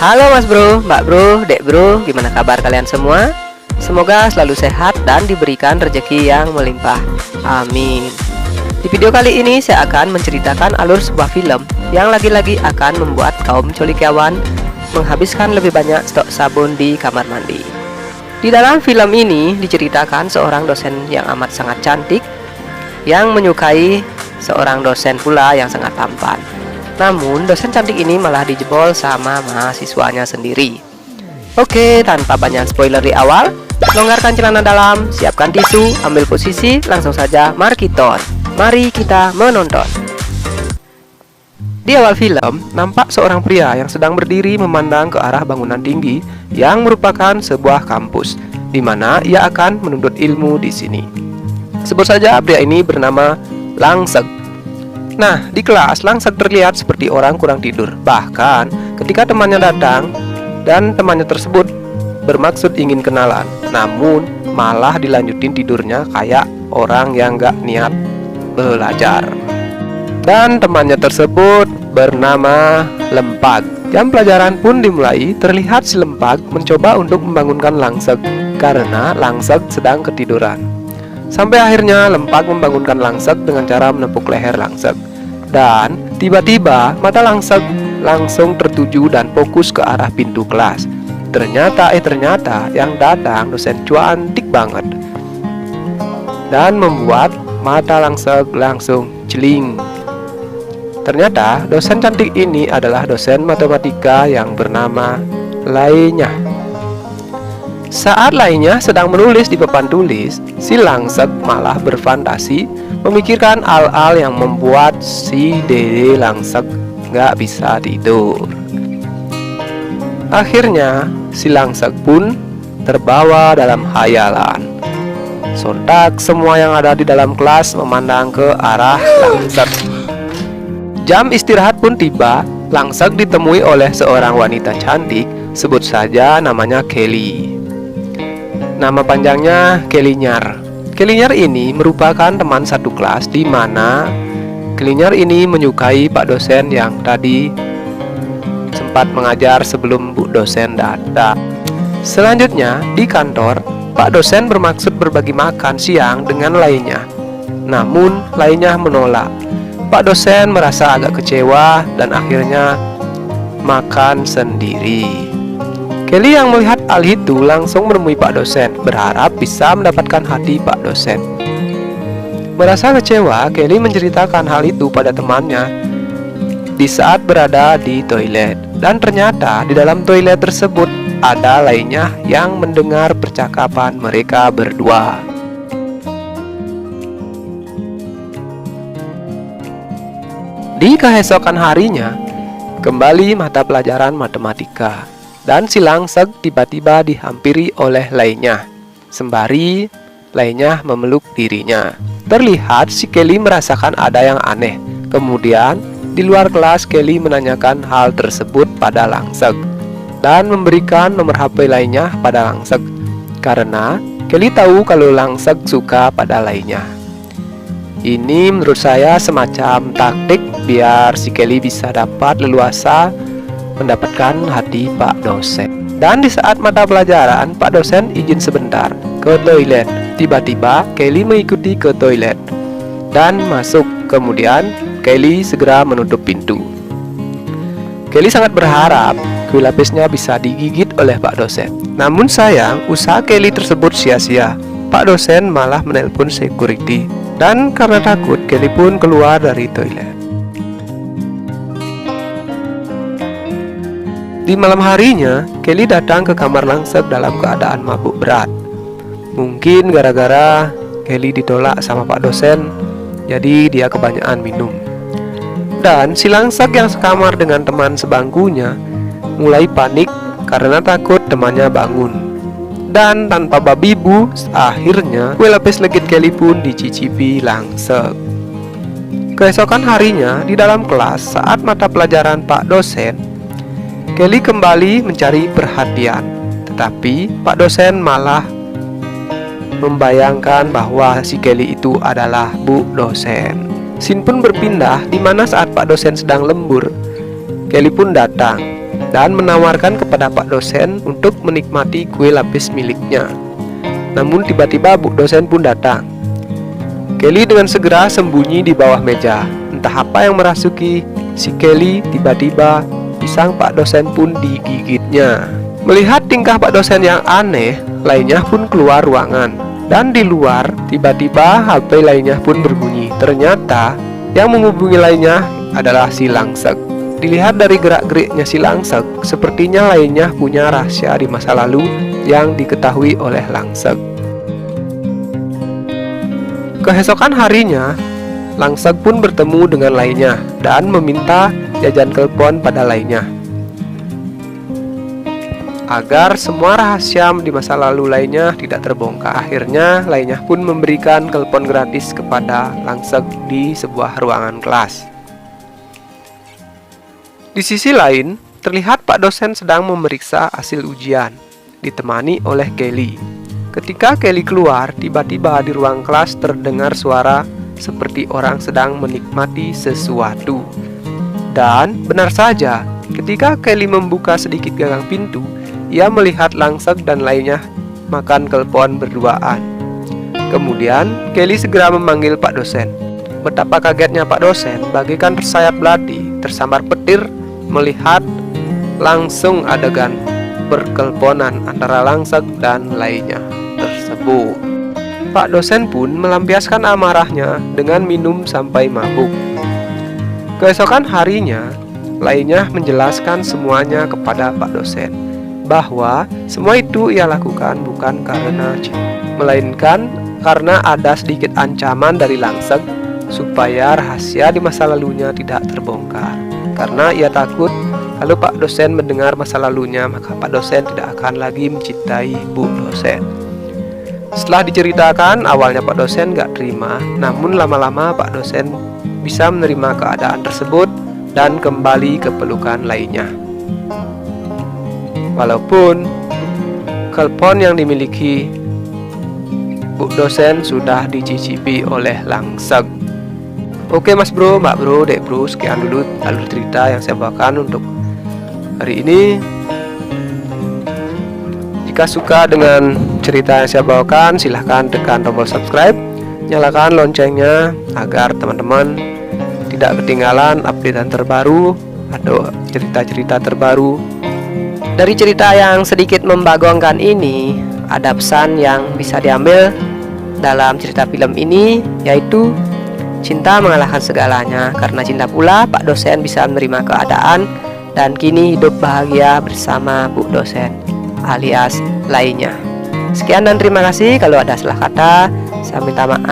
Halo Mas Bro, Mbak Bro, Dek Bro, gimana kabar kalian semua? Semoga selalu sehat dan diberikan rezeki yang melimpah. Amin. Di video kali ini saya akan menceritakan alur sebuah film yang lagi-lagi akan membuat kaum colikiawan menghabiskan lebih banyak stok sabun di kamar mandi. Di dalam film ini diceritakan seorang dosen yang amat sangat cantik yang menyukai seorang dosen pula yang sangat tampan. Namun dosen cantik ini malah dijebol sama mahasiswanya sendiri. Oke, tanpa banyak spoiler di awal, longgarkan celana dalam, siapkan tisu, ambil posisi, langsung saja markiton. Mari kita menonton. Di awal film, nampak seorang pria yang sedang berdiri memandang ke arah bangunan tinggi yang merupakan sebuah kampus, di mana ia akan menuntut ilmu di sini. Sebut saja pria ini bernama Langsek. Nah, di kelas Langsek terlihat seperti orang kurang tidur. Bahkan ketika temannya datang dan temannya tersebut bermaksud ingin kenalan, namun malah dilanjutin tidurnya kayak orang yang gak niat belajar. Dan temannya tersebut bernama Lempag. Jam pelajaran pun dimulai. Terlihat si Lempag mencoba untuk membangunkan Langsek karena Langsek sedang ketiduran. Sampai akhirnya Lempag membangunkan Langsek dengan cara menepuk leher Langsek. Dan tiba-tiba mata Langsek langsung tertuju dan fokus ke arah pintu kelas. Ternyata yang datang dosen cantik banget, dan membuat mata Langsek langsung celing. Ternyata dosen cantik ini adalah dosen matematika yang bernama Lainnya. Saat Lainnya sedang menulis di papan tulis, si Langsek malah berfantasi memikirkan hal-hal yang membuat si Dede Langsek gak bisa tidur. Akhirnya si Langsek pun terbawa dalam hayalan. Sontak semua yang ada di dalam kelas memandang ke arah Langsek. Jam istirahat pun tiba. Langsek ditemui oleh seorang wanita cantik, sebut saja namanya Kelly. Nama panjangnya Kellynyar. Kellynyar ini merupakan teman satu kelas, di mana Kellynyar ini menyukai Pak dosen yang tadi sempat mengajar sebelum Bu dosen datang. Selanjutnya di kantor, Pak dosen bermaksud berbagi makan siang dengan Lainnya. Namun Lainnya menolak. Pak dosen merasa agak kecewa dan akhirnya makan sendiri. Kelly yang melihat hal itu langsung menemui Pak dosen, berharap bisa mendapatkan hati Pak dosen. Merasa kecewa, Kelly menceritakan hal itu pada temannya di saat berada di toilet. Dan ternyata di dalam toilet tersebut ada Lainnya yang mendengar percakapan mereka berdua. Di keesokan harinya, kembali mata pelajaran matematika, dan si Langsek tiba-tiba dihampiri oleh Lainnya. Sembari Lainnya memeluk dirinya, terlihat si Kelly merasakan ada yang aneh. Kemudian di luar kelas Kelly menanyakan hal tersebut pada Langsek dan memberikan nomor HP Lainnya pada Langsek, karena Kelly tahu kalau Langsek suka pada Lainnya. Ini menurut saya semacam taktik biar si Kelly bisa dapat leluasa mendapatkan hati Pak dosen. Dan di saat mata pelajaran, Pak dosen izin sebentar ke toilet. Tiba-tiba Kelly mengikuti ke toilet dan masuk. Kemudian Kelly segera menutup pintu. Kelly sangat berharap kuil lapisnya bisa digigit oleh Pak dosen. Namun sayang, usaha Kelly tersebut sia-sia. Pak dosen malah menelpon security. Dan karena takut, Kelly pun keluar dari toilet. Di malam harinya, Kelly datang ke kamar Langsek dalam keadaan mabuk berat. Mungkin gara-gara Kelly ditolak sama Pak dosen, jadi dia kebanyakan minum. Dan si Langsek yang sekamar dengan teman sebangkunya mulai panik karena takut temannya bangun. Dan tanpa babi bu, akhirnya kue lapis legit Kelly pun dicicipi Langsek. Keesokan harinya di dalam kelas, saat mata pelajaran Pak dosen, Kelly kembali mencari perhatian. Tetapi Pak dosen malah membayangkan bahwa si Kelly itu adalah Bu dosen. Scene pun berpindah di mana saat Pak dosen sedang lembur, Kelly pun datang. dan menawarkan kepada Pak dosen untuk menikmati kue lapis miliknya. Namun tiba-tiba Bu dosen pun datang. Kelly dengan segera sembunyi di bawah meja. Entah apa yang merasuki si Kelly, tiba-tiba pisang Pak dosen pun digigitnya. Melihat tingkah Pak dosen yang aneh, lainnya pun keluar ruangan. Dan di luar, tiba-tiba HP lainnya pun berbunyi. Ternyata yang menghubungi lainnya adalah si Langsek. Dilihat dari gerak-geriknya si Langsek, sepertinya lainnya punya rahasia di masa lalu yang diketahui oleh Langsek. Keesokan harinya, Langsek pun bertemu dengan lainnya dan meminta jajan kelpon pada lainnya. Agar semua rahasia di masa lalu lainnya tidak terbongkar, akhirnya lainnya pun memberikan kelpon gratis kepada Langsek di sebuah ruangan kelas. Di sisi lain, terlihat Pak dosen sedang memeriksa hasil ujian, ditemani oleh Kelly. Ketika Kelly keluar, tiba-tiba di ruang kelas terdengar suara seperti orang sedang menikmati sesuatu. Dan benar saja, ketika Kelly membuka sedikit gagang pintu, ia melihat Langsek dan lainnya makan kelpon berduaan. Kemudian Kelly segera memanggil Pak dosen. Betapa kagetnya Pak dosen, bagaikan tersayat belati, tersambar petir melihat langsung adegan perkelponan antara Langsek dan lainnya tersebut. Pak dosen pun melampiaskan amarahnya dengan minum sampai mabuk. Keesokan harinya, lainnya menjelaskan semuanya kepada Pak dosen, bahwa semua itu ia lakukan bukan karena cinta, melainkan karena ada sedikit ancaman dari Langsek supaya rahasia di masa lalunya tidak terbongkar. Karena ia takut kalau Pak dosen mendengar masa lalunya, maka Pak dosen tidak akan lagi mencintai Bu dosen. Setelah diceritakan, awalnya Pak dosen gak terima, namun lama-lama Pak dosen bisa menerima keadaan tersebut dan kembali ke pelukan lainnya. Walaupun kelpon yang dimiliki Bu dosen sudah dicicipi oleh Langsek. Oke mas bro, mbak bro, dek bro, sekian dulu alur cerita yang saya bawakan untuk hari ini. Jika suka dengan cerita yang saya bawakan, silahkan tekan tombol subscribe, nyalakan loncengnya agar teman-teman tidak ketinggalan updatean terbaru atau cerita-cerita terbaru. Dari cerita yang sedikit membagongkan ini, ada pesan yang bisa diambil dalam cerita film ini, yaitu cinta mengalahkan segalanya. Karena cinta pula Pak dosen bisa menerima keadaan dan kini hidup bahagia bersama Bu dosen alias lainnya. Sekian dan terima kasih. Kalau ada salah kata, saya minta maaf.